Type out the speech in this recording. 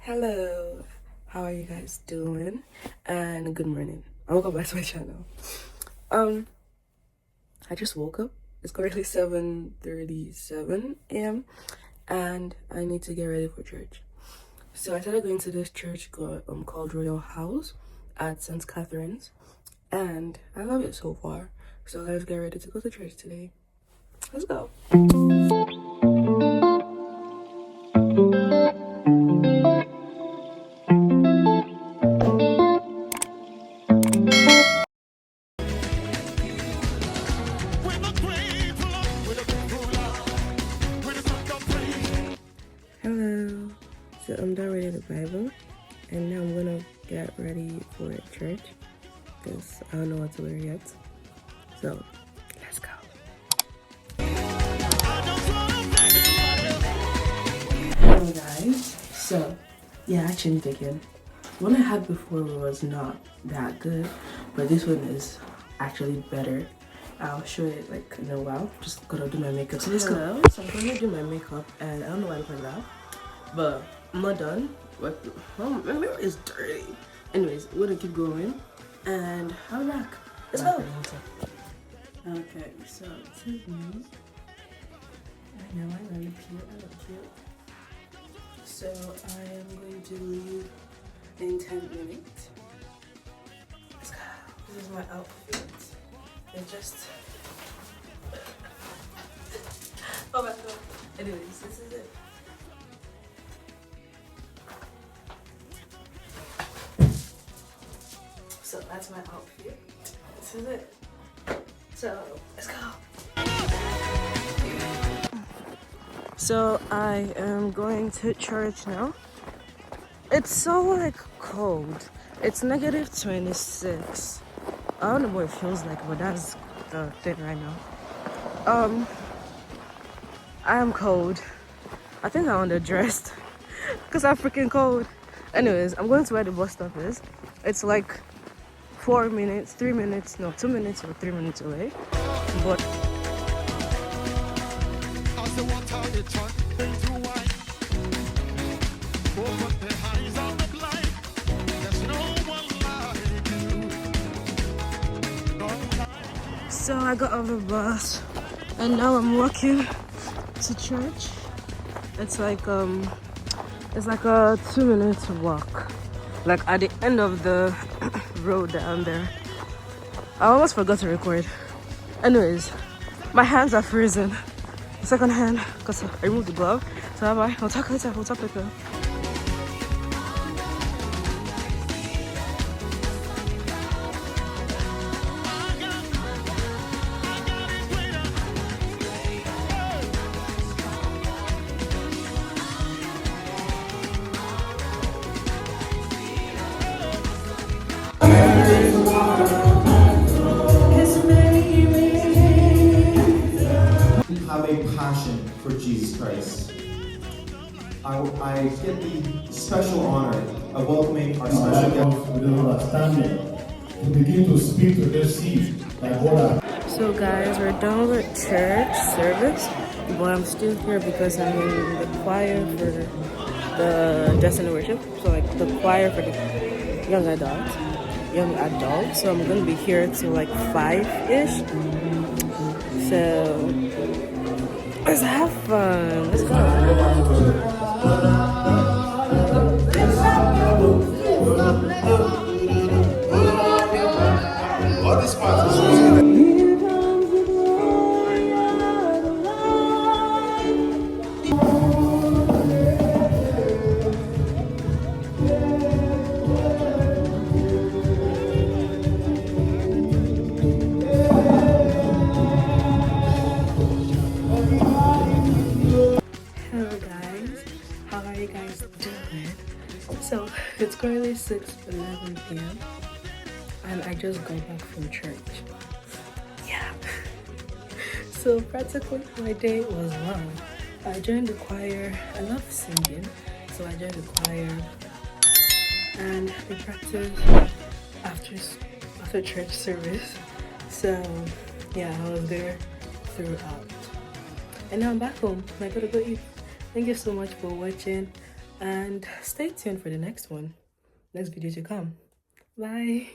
Hello, how are you guys doing? And good morning. Welcome back to my channel. I just woke up. It's currently 7:37 a.m. and I need to get ready for church. So I started going to this church called Royal House at St. Catherine's, and I love it so far. So let's get ready to go to church today. Let's go. Hello. So I'm done reading the Bible, and now I'm gonna get ready for church because I don't know what to wear yet. So let's go. Hello guys. So yeah, I changed again. The one I had before was not that good, but this one is actually better. I'll show it like in a while. Just gonna do my makeup. So let's go. So I'm gonna do my makeup, and I don't know why I'm like that, but I'm not done. Well, my mirror is dirty. Anyways, we're gonna keep going, and I'm back. Let's go. Okay, so this is me. I know I look cute. I look cute. So I am going to leave in 10 minutes. Let's go. This is my outfit. It just oh my god. Anyways, this is it. So that's my outfit. This is it. So let's go. So I am going to church now. It's so like cold. It's negative 26. I don't know what it feels like, but that's the thing right now. I am cold. I think I'm underdressed because I'm freaking cold. Anyways, I'm going to where the bus stop is. It's like 2 minutes or 3 minutes away. But so I got off the bus and now I'm walking to church. It's like a 2-minute walk, like at the end of the road down there. I almost forgot to record. Anyways, my hands are freezing. Second hand, because I removed the glove. So bye. I'll talk later. Have a passion for Jesus Christ. I get the special honor of welcoming our special guest. With an understanding to begin to speak to the seed like water. So guys, we're done with church service, but I'm still here because I'm in the choir for the Destiny Worship. So like the choir for the young adult. So I'm gonna be here till like 5-ish. So let's have fun. Let's go. So it's currently 6:11 p.m. and I just got back from church. Yeah. So practically my day was long. I joined the choir. I love singing, so I joined the choir and we practiced after church service. So yeah, I was there throughout. And now I'm back home. I gotta go eat. Thank you so much for watching. and stay tuned for the next video to come. Bye.